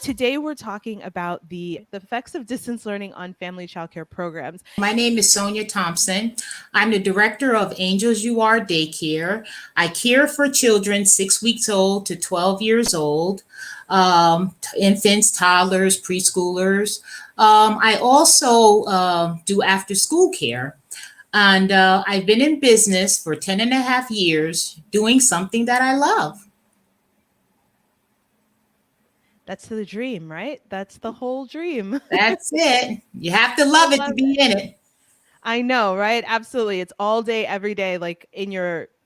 today we're talking about the effects of distance learning on family childcare programs. My name is Sonya Thompson. I'm the director of Angels You Are Daycare. I care for children 6 weeks old to 12 years old, infants, toddlers, preschoolers. I also do after school care. And I've been in business for 10 and a half years doing something that I love. That's the dream, right? That's the whole dream. That's it. You have to I love it to love be it. in it. I know, right? Absolutely. It's all day, every day, like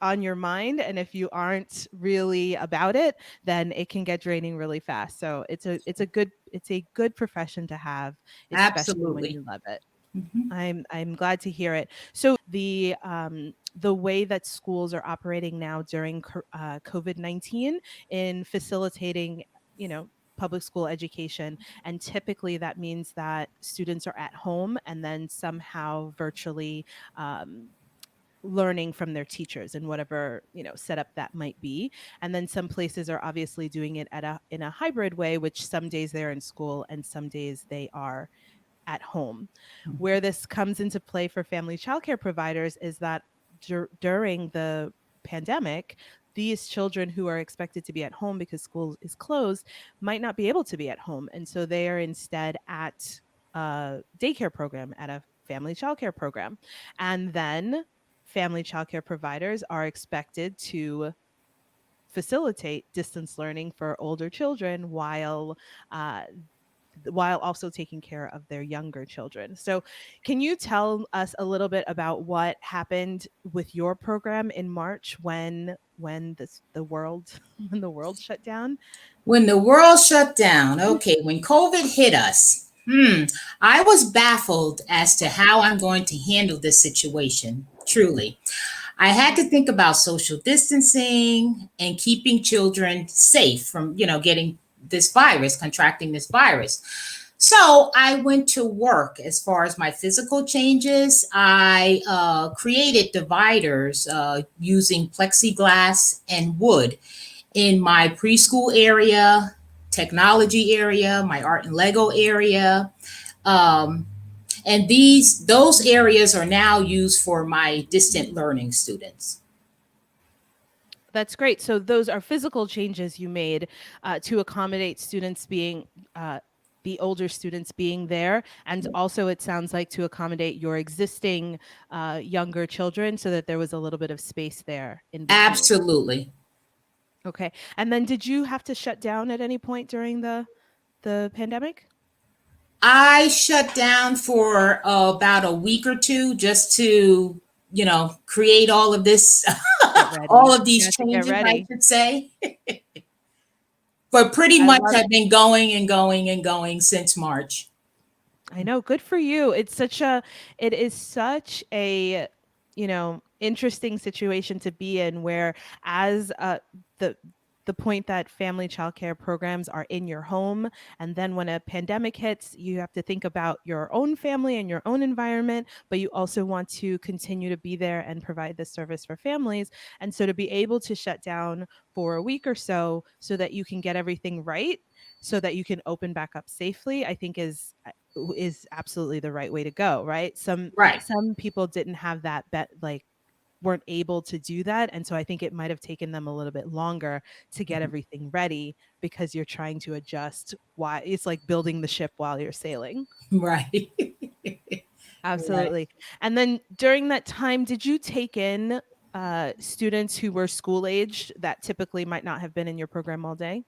on your mind. And if you aren't really about it, then it can get draining really fast. So it's a good profession to have, especially when Absolutely. you love it. Mhm. I'm glad to hear it. So the way that schools are operating now during COVID-19 in facilitating, public school education, and typically that means that students are at home and then somehow virtually learning from their teachers in whatever setup that might be. And then some places are obviously doing it in a hybrid way, which some days they're in school and some days they are at home. Where this comes into play for family childcare providers is that during the pandemic, these children who are expected to be at home because school is closed might not be able to be at home. And so they are instead at a daycare program, at a family childcare program. And then family childcare providers are expected to facilitate distance learning for older children uh, while also taking care of their younger children. So, can you tell us a little bit about what happened with your program in March when the world when the world shut down? When the world shut down, okay, when COVID hit us, I was baffled as to how I'm going to handle this situation, truly. I had to think about social distancing and keeping children safe from, getting this virus, contracting this virus. So I went to work as far as my physical changes. I created dividers using plexiglass and wood in my preschool area, technology area, my art and Lego area. Um, and those areas are now used for my distant learning students. That's great. So those are physical changes you made to accommodate students being the older students being there, and also it sounds like to accommodate your existing younger children, so that there was a little bit of space there in between. Absolutely. Okay. And then did you have to shut down at any point during the pandemic? I shut down for about a week or two just to, create all of this, Get all ready. of these You have to get changes, I ready. should say. But pretty I much love I've been going and going and going since March. I know, good for you. It is such a, interesting situation to be in, where as the the point that family childcare programs are in your home, and then when a pandemic hits, you have to think about your own family and your own environment, but you also want to continue to be there and provide this service for families. And so to be able to shut down for a week or so that you can get everything right, so that you can open back up safely, I think is absolutely the right way to go, right? Right. Some people didn't have that bet, like weren't able to do that, and so I think it might have taken them a little bit longer to get everything ready, because you're trying to adjust. Why it's like building the ship while you're sailing. Right. Right. Absolutely. And then during that time, did you take in students who were school aged that typically might not have been in your program all day?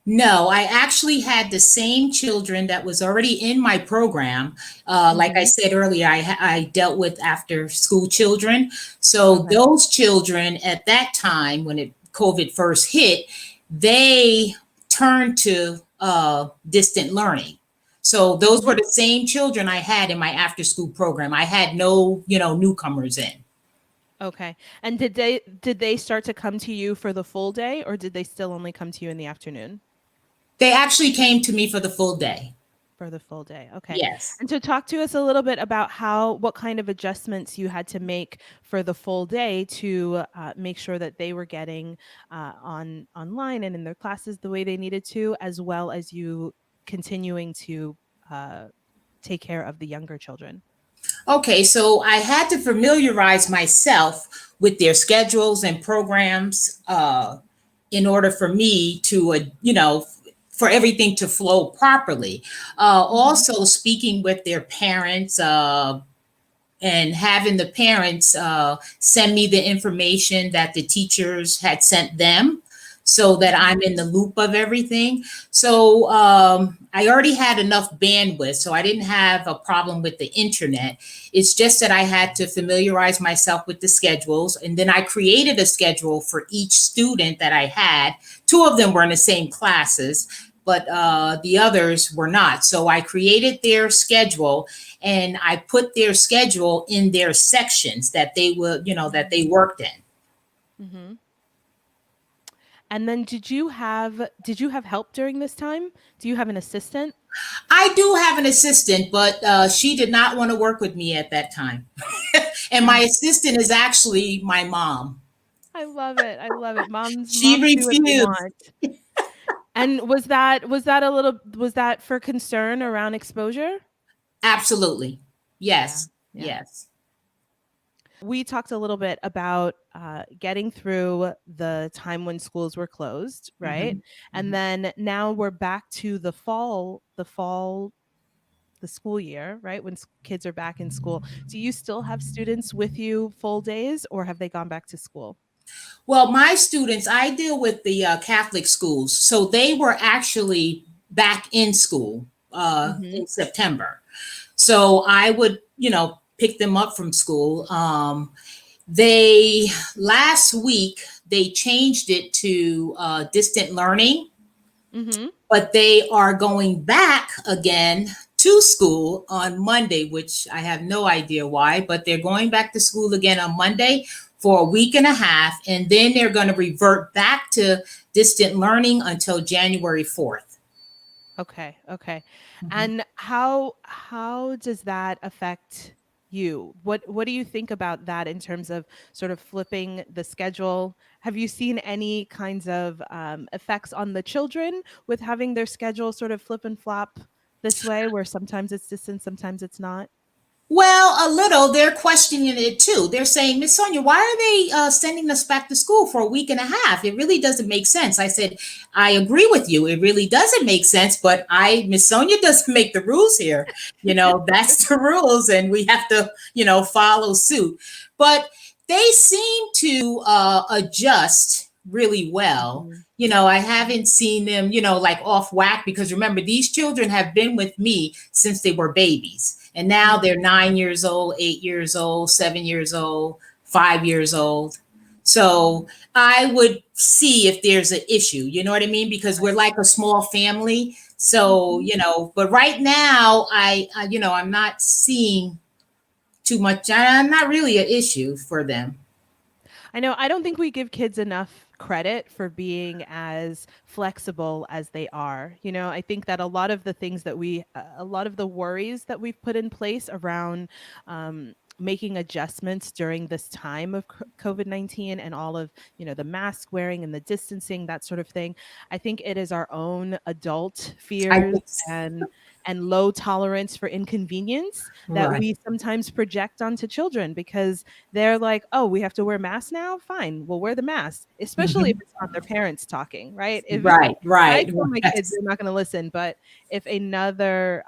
No, I actually had the same children that was already in my program. Like I Hmm. said earlier, I dealt with after school children. So Okay. those children at that time, when COVID first hit, they turned to distant learning. So those were Hmm. the same children I had in my after school program. I had no, newcomers in. Okay. And did they start to come to you for the full day, or did they still only come to you in the afternoon? They actually came to me for the full day. For the full day. Okay. Yes. And to talk to us a little bit about what kind of adjustments you had to make for the full day to make sure that they were getting online and in their classes the way they needed to, as well as you continuing to uh, take care of the younger children. Okay, so I had to familiarize myself with their schedules and programs in order for me to, for everything to flow properly. Hmm. Also, speaking with their parents, and having the parents send me the information that the teachers had sent them so that Hmm. I'm in the loop of everything. So I already had enough bandwidth, so I didn't have a problem with the internet. It's just that I had to familiarize myself with the schedules. And then I created a schedule for each student that I had. Two of them were in the same classes, but the others were not. So I created their schedule and I put their schedule in their sections that they will, that they worked in. Hmm. And then did you have help during this time? Do you have an assistant? I do have an assistant, but she did not want to work with me at that time. And my assistant is actually my mom. I love it. I love it. Moms She moms do what they refused. want. And was that for concern around exposure? Absolutely. Yeah. Yes. Yeah. Yes. We talked a little bit about getting through the time when schools were closed, right? Hmm. And Hmm. then now we're back to the school year, right? When kids are back in school. Do you still have students with you full days, or have they gone back to school? Well, my students, I deal with the Catholic schools, so they were actually back in school Hmm. in September. So I would, pick them up from school. They last week they changed it to distant learning, Hmm. but they are going back again to school on Monday, which I have no idea why, but they're going back to school again on Monday for a week and a half, and then they're going to revert back to distant learning until January 4th. Okay, okay. Mhm. And how does that affect you? What do you think about that in terms of sort of flipping the schedule? Have you seen any kinds of effects on the children with having their schedule sort of flip and flop this way, where sometimes it's distant, sometimes it's not? Well, a little. They're questioning it too. They're saying, Miss Sonia, why are they sending us back to school for a week and a half? It really doesn't make sense. I said, I agree with you. It really doesn't make sense, but Miss Sonia doesn't make the rules here. That's the rules, and we have to, follow suit. But they seem to adjust really well. Mhm. I haven't seen them, like off whack because remember, these children have been with me since they were babies. And now they're Mhm. 9 years old, 8 years old, 7 years old, 5 years old. So I would see if there's an issue, you know what I mean? Because we're Right. like a small family. So, Mhm. but right now I'm not seeing too much. I'm not really an issue for them. I know I don't think we give kids enough credit for being as flexible as they are. I think that a lot of the worries that we've put in place around making adjustments during this time of COVID-19 and all of, the mask wearing and the distancing, that sort of thing. I think it is our own adult I fears think and low tolerance for inconvenience that right. we sometimes project onto children because they're like, "Oh, we have to wear masks now? Fine, we'll wear the mask." Especially if Mhm. it's not their parents talking, right? If Right, I right. tell my kids, Yes. they're not gonna listen, but if another,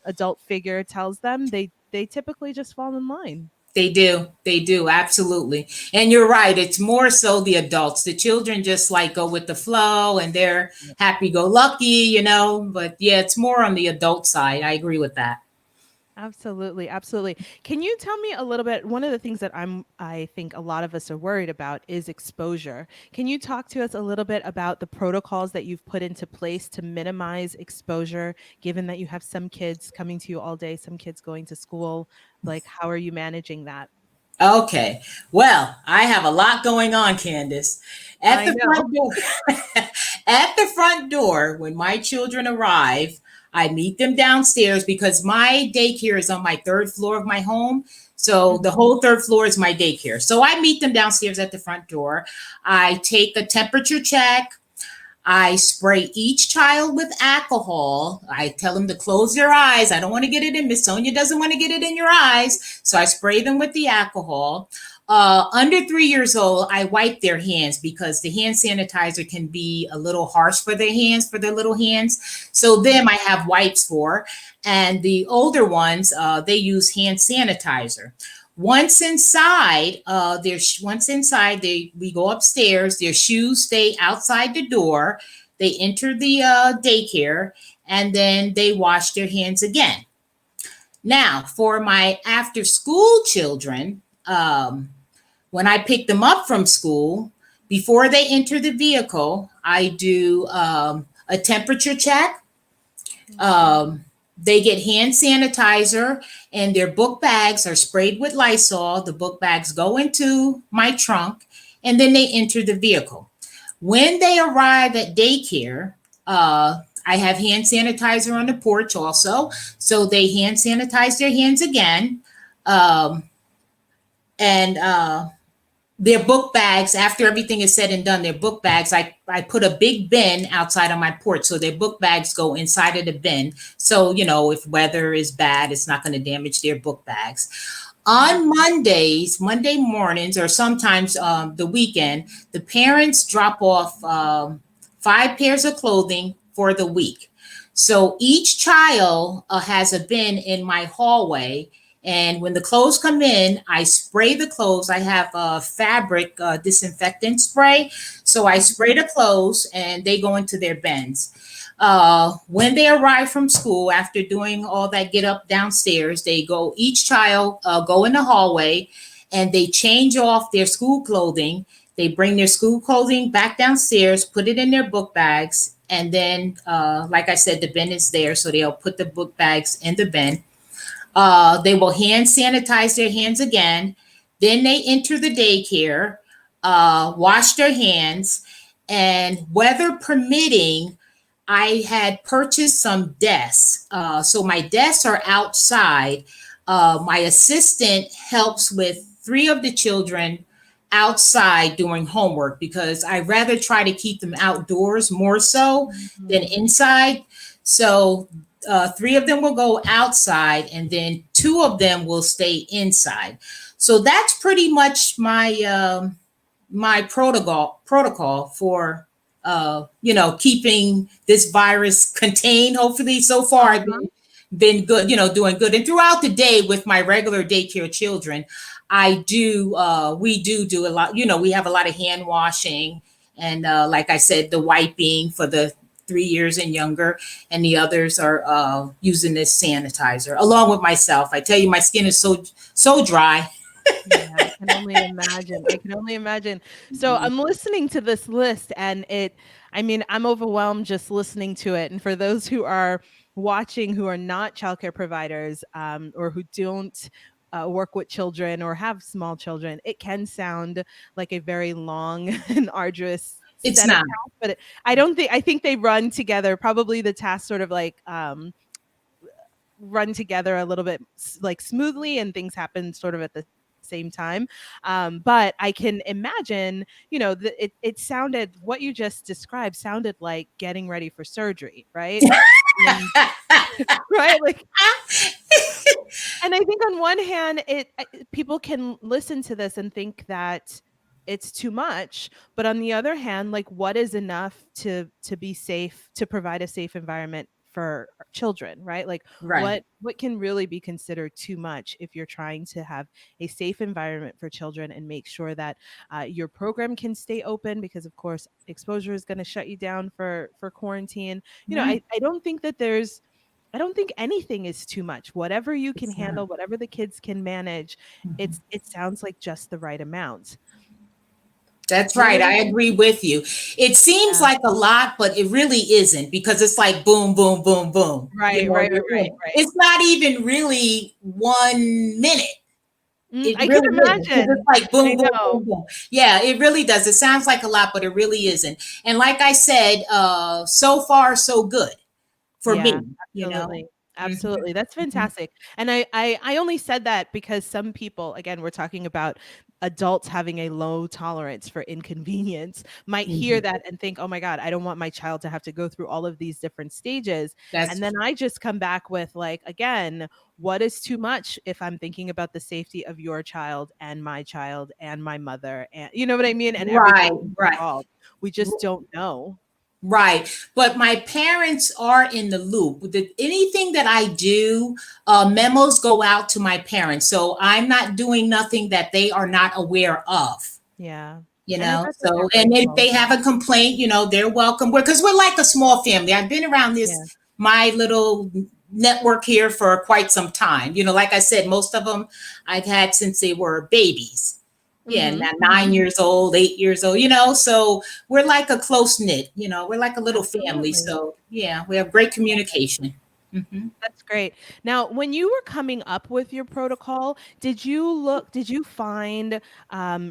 adult figure tells them, they typically just fall in line. They do. They do. Absolutely. And you're right. It's more so the adults. The children just like go with the flow and they're happy go lucky, But yeah, it's more on the adult side. I agree with that. Absolutely, absolutely. Can you tell me a little bit? One of the things that I think a lot of us are worried about is exposure. Can you talk to us a little bit about the protocols that you've put into place to minimize exposure, given that you have some kids coming to you all day, some kids going to school? Like, how are you managing that? Okay. Well, I have a lot going on, Candace. At I the know. front door, At the front door, when my children arrive, I meet them downstairs because my daycare is on my third floor of my home. So the Mhm. whole third floor is my daycare. So I meet them downstairs at the front door. I take a temperature check. I spray each child with alcohol. I tell them to close their eyes. I don't want to get it in. Miss Sonya doesn't want to get it in your eyes. So I spray them with the alcohol. Under 3 years old, I wipe their hands because the hand sanitizer can be a little harsh for their hands, for their little hands. So them I have wipes for. And the older ones, they use hand sanitizer. Once inside, they we go upstairs. Their shoes stay outside the door. They enter the daycare, and then they wash their hands again. Now, for my after school children, when I pick them up from school, before they enter the vehicle, I do a temperature check. Mhm. They get hand sanitizer and their book bags are sprayed with Lysol. The book bags go into my trunk and then they enter the vehicle. When they arrive at daycare, I have hand sanitizer on the porch also. So they hand sanitize their hands again. Um, and their book bags, after everything is said and done, their book bags, I put a big bin outside on my porch. So their book bags go inside of the bin. So, if weather is bad, it's not going to damage their book bags. On Mondays, Monday mornings, or sometimes the weekend, the parents drop off 5 pairs of clothing for the week. So each child has a bin in my hallway. And when the clothes come in, I spray the clothes. I have a fabric disinfectant spray. So I spray the clothes and they go into their bins. When they arrive from school, after doing all that get up downstairs, each child go in the hallway and they change off their school clothing. They bring their school clothing back downstairs, put it in their book bags. And then, like I said, the bin is there. So they'll put the book bags in the bin. They will hand sanitize their hands again. Then they enter the daycare, wash their hands, and weather permitting, I had purchased some desks. So my desks are outside. My assistant helps with 3 of the children outside doing homework because I rather try to keep them outdoors more so than Mhm. inside. So 3 of them will go outside, and then 2 of them will stay inside. So that's pretty much my protocol for keeping this virus contained. Hopefully, so far I've Uh-huh. been good, doing good. And throughout the day with my regular daycare children, I do we do a lot. We have a lot of hand washing and like I said, the wiping for the 3 years and younger, and the others are using this sanitizer along with myself. I tell you, my skin is so dry. Yeah, I can only imagine. I can only imagine. So I'm listening to this list and I mean, I'm overwhelmed just listening to it. And for those who are watching who are not childcare providers or who don't work with children or have small children, it can sound like a very long and arduous It's set of not tasks, but I think they run together. Probably the tasks sort of like run together a little bit like smoothly and things happen sort of at the same time. But I can imagine, it sounded, what you just described sounded like getting ready for surgery, right? And right, like, and I think on one hand, people can listen to this and think that it's too much, but on the other hand, like, what is enough to be safe, to provide a safe environment for children, right? Like, right. what can really be considered too much if you're trying to have a safe environment for children and make sure that your program can stay open, because of course exposure is going to shut you down for quarantine. Right. I don't think that there's I don't think anything is too much. Whatever you can It's not. handle, whatever the kids can manage, it sounds like just the right amount. That's What right. are I agree with you. It seems Yeah. like a lot, but it really isn't because it's like boom, boom, boom, boom. Right, right, right, You're right, in. right. It's not even really 1 minute. It I could really isn't. 'Cause it's imagine. like I boom, boom, know. boom, boom. Yeah, it really does. It sounds like a lot, but it really isn't. And like I said, so far so good for Yeah, me, you know. absolutely. Mhm, Absolutely. That's mhm, fantastic. And I only said that because some people, again, we're talking about adults having a low tolerance for inconvenience, might hear mhm. that and think, "Oh my God, I don't want my child to have to go through all of these different stages." And That's then I just come back with like, again, what is too much if I'm thinking about the safety of your child and my mother and you know what I mean? And right, everything right. involved. We just don't know. Right. But my parents are in the loop. Anything that I do, memos go out to my parents. So I'm not doing nothing that they are not aware of, Yeah. you And I know. bet that they're So, and if grateful. they have a complaint, they're welcome. Because we're like a small family. I've been around Yeah. my little network here for quite some time. Like I said, most of them I've had since they were babies. Yeah, Mhm, now mhm. 9 years old, 8 years old, so we're like a close knit, we're like a little family. Absolutely. So yeah, we have great communication. Hmm. That's great. Now, when you were coming up with your protocol, did you find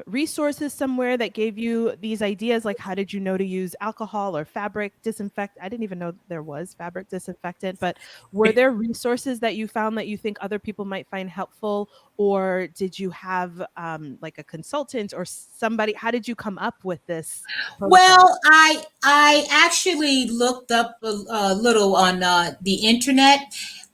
resources somewhere that gave you these ideas? Like, how did you know to use alcohol or fabric disinfect? I didn't even know there was fabric disinfectant, but were there resources that you found that you think other people might find helpful? Or did you have like a consultant or somebody? How did you come up with this protocol? Well, I actually looked up a little on the internet,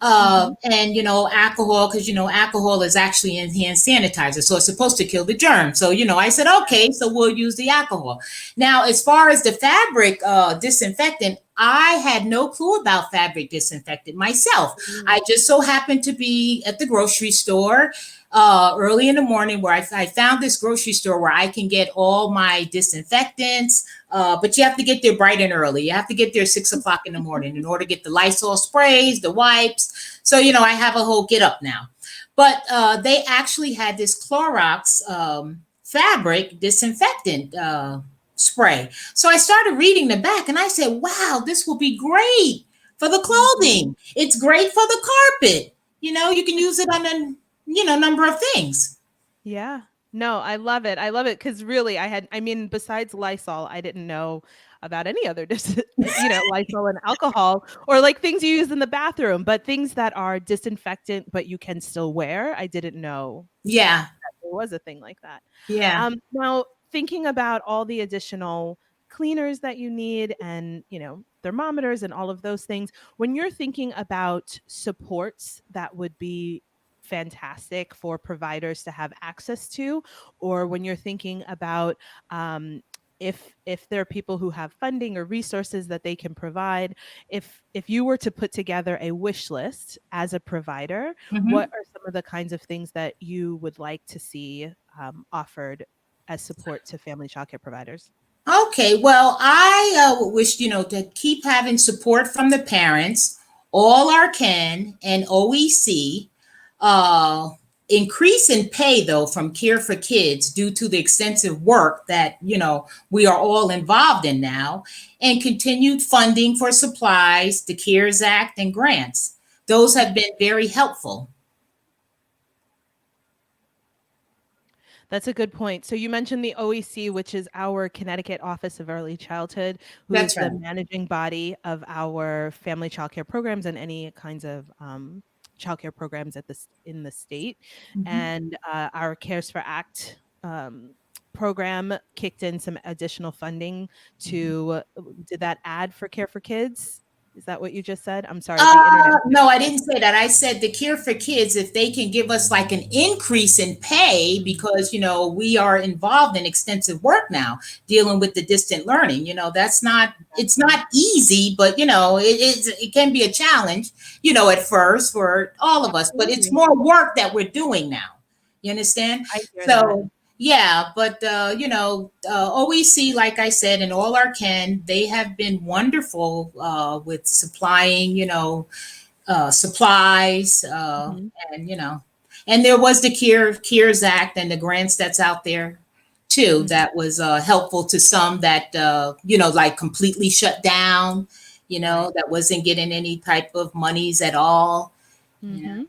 Hmm. and alcohol, because alcohol is actually in hand sanitizer, so it's supposed to kill the germ. So I said, okay, so we'll use the alcohol. Now, as far as the fabric disinfectant, I had no clue about fabric disinfectant myself. I just so happened to be at the grocery store early in the morning, where I found this grocery store where I can get all my disinfectants. But you have to get there bright and early. You have to get there 6 o'clock in the morning in order to get the Lysol sprays, the wipes. So, I have a whole get up now. But they actually had this Clorox fabric disinfectant spray. So I started reading the back and I said, wow, this will be great for the Mhm. clothing. It's great for the carpet. You can use it on a number of things. Yeah. No, I love it. I love it because really, I mean, besides Lysol, I didn't know about any other, Lysol and alcohol or like things you use in the bathroom, but things that are disinfectant, but you can still wear. I didn't know Yeah, there was a thing like that. yeah. Now, thinking about all the additional cleaners that you need and, thermometers and all of those things, when you're thinking about supports that would be fantastic for providers to have access to, or when you're thinking about if there are people who have funding or resources that they can provide, if you were to put together a wish list as a provider, what Hmm. are some of the kinds of things that you would like to see offered as support to family childcare providers? Okay, well, I would wish, to keep having support from the parents, all our can, and OEC. Uh, Increase in pay, though, from Care for Kids due to the extensive work that, we are all involved in now, and continued funding for supplies, the CARES Act, and grants. Those have been very helpful. That's a good point. So you mentioned the OEC, which is our Connecticut Office of Early Childhood, who is That's the right. managing body of our family childcare programs and any kinds of childcare programs in the state. Mhm. And our Cares for Act program kicked in some additional funding to. Did that add for Care for Kids? Is that what you just said? I'm sorry, the internet. No, I didn't say that. I said the Care for Kids, if they can give us like an increase in pay, because, we are involved in extensive work now dealing with the distant learning. It's Exactly. not easy, but, it can be a challenge, at first for all of us, but it's Absolutely. more work that we're doing now. You understand? I hear that. So, yeah, but OEC, like I said, and all our can, they have been wonderful with supplying, supplies, Mhm. and and there was the Cares Act and the grants that's out there too. Mhm. That was helpful to some that like completely shut down. Right. That wasn't getting any type of monies at all. You know. Mhm.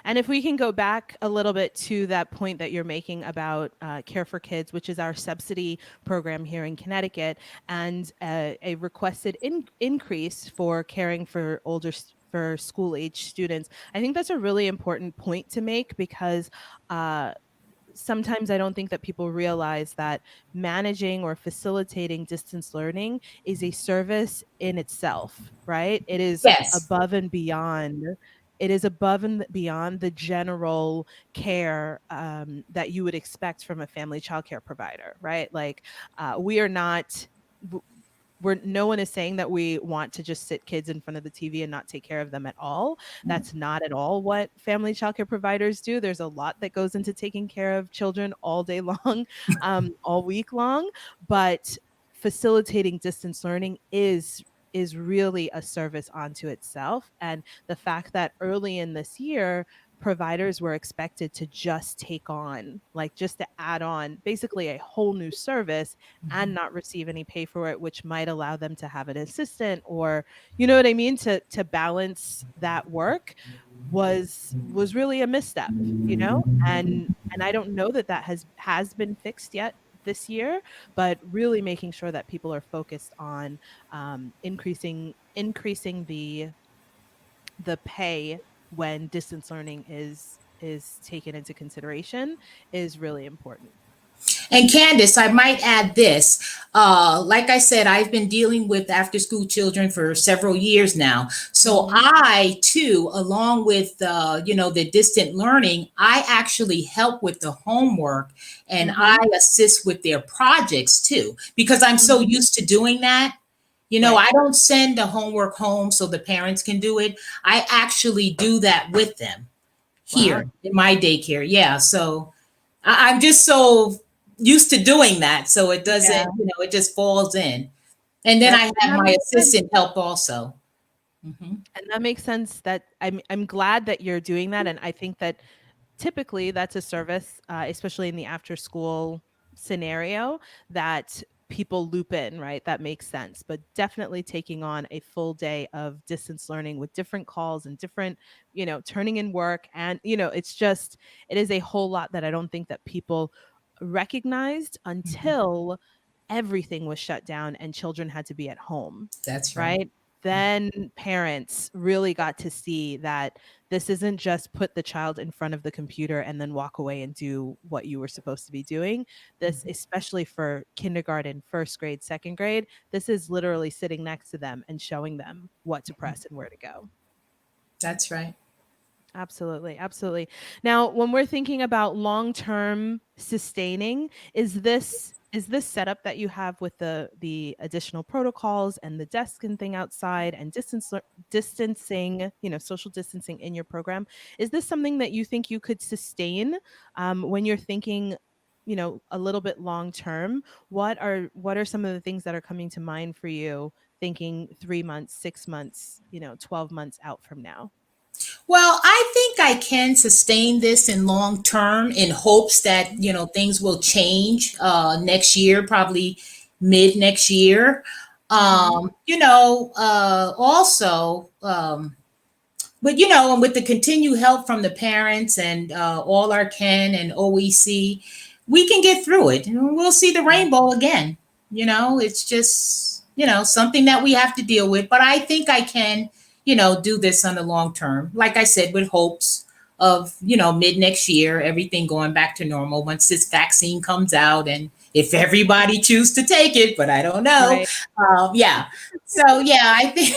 And if we can go back a little bit to that point that you're making about Care for Kids, which is our subsidy program here in Connecticut, and a requested increase for caring for for school age students, I think that's a really important point to make because uh, sometimes I don't think that people realize that managing or facilitating distance learning is a service in itself, right? It is Yes. above and beyond. It is above and beyond the general care that you would expect from a family childcare provider, right? Like, we are not. We're no one is saying that we want to just sit kids in front of the TV and not take care of them at all. That's not at all what family childcare providers do. There's a lot that goes into taking care of children all day long, all week long. But facilitating distance learning is really a service onto itself. And the fact that early in this year, providers were expected to just take on, like just to add on basically a whole new service and not receive any pay for it, which might allow them to have an assistant or you know what I mean, to balance that work was really a misstep, you know? And I don't know that that has been fixed yet this year, but really making sure that people are focused on increasing the pay when distance learning is taken into consideration is really important. And Candace, I might add this. Like I said, I've been dealing with after school children for several years now. So Mhm. I too, along with the distant learning, I actually help with the homework and I Mhm. assist with their projects too, because I'm so Mhm. used to doing that. Right. I don't send the homework home so the parents can do it. I actually do that with them Wow. here in my daycare. Yeah. So I'm just so used to doing that. So it Yeah. doesn't, it just falls in. And then And I and have that my makes sense. assistant help also. Mhm. And that makes sense that I'm glad that you're doing that, and I think that typically that's a service, especially in the after school scenario, that people loop in, right? That makes sense. But definitely taking on a full day of distance learning with different calls and different, turning in work. And, it is a whole lot that I don't think that people recognized Mhm. until everything was shut down and children had to be at home, That's right. right? Then parents really got to see that this isn't just put the child in front of the computer and then walk away and do what you were supposed to be doing. This, Mhm. especially for kindergarten, first grade, second grade, this is literally sitting next to them and showing them what to press and where to go. That's right. Absolutely, absolutely. Now, when we're thinking about long-term sustaining, is this setup that you have with the additional protocols and the desk and thing outside and distancing, social distancing in your program, is this something that you think you could sustain when you're thinking, a little bit long term? What are some of the things that are coming to mind for you thinking 3 months, 6 months, 12 months out from now? Well, I think I can sustain this in long term in hopes that, things will change next year, probably mid next year. Mhm. Also, but and with the continued help from the parents and all our Ken and OEC, we can get through it. We'll see the Yeah. rainbow again. It's just something that we have to deal with. But I think I can, do this on the long term. Like I said, with hopes of mid next year, everything going back to normal once this vaccine comes out and if everybody choose to take it, but I don't know. Right. Yeah. So yeah, I think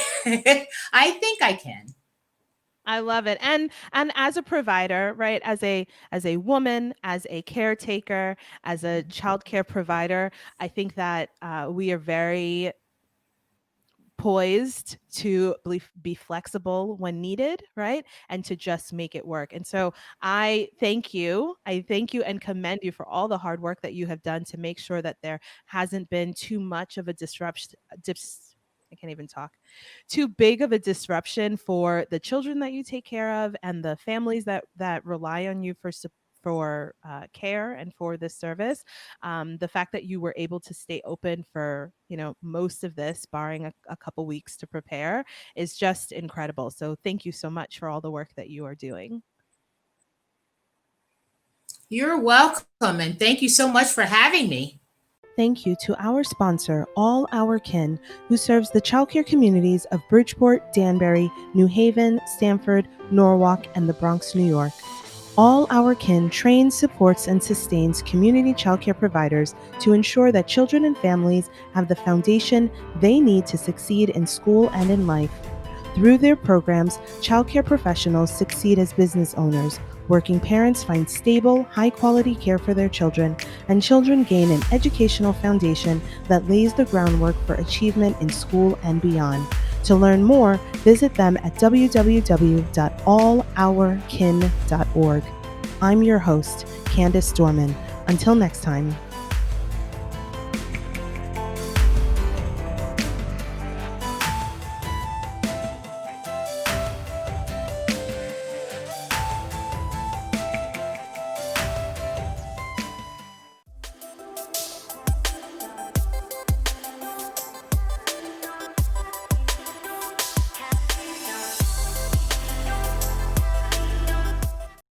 I think I can. I love it. And as a provider, right? As a woman, as a caretaker, as a childcare provider, I think that we are very poised to be flexible when needed, right? And to just make it work. And so I thank you. I thank you and commend you for all the hard work that you have done to make sure that there hasn't been too much of a disruption. I can't even talk. Too big of a disruption for the children that you take care of and the families that rely on you for care and for this service. The fact that you were able to stay open for most of this, barring a couple weeks to prepare, is just incredible. So thank you so much for all the work that you are doing. You're welcome, and thank you so much for having me. Thank you to our sponsor, All Our Kin, who serves the childcare communities of Bridgeport, Danbury, New Haven, Stamford, Norwalk, and the Bronx, New York. All Our Kin trains, supports, and sustains community childcare providers to ensure that children and families have the foundation they need to succeed in school and in life. Through their programs, childcare professionals succeed as business owners, working parents find stable, high-quality care for their children, and children gain an educational foundation that lays the groundwork for achievement in school and beyond. To learn more, visit them at www.allourkin.org. I'm your host, Candace Dorman. Until next time.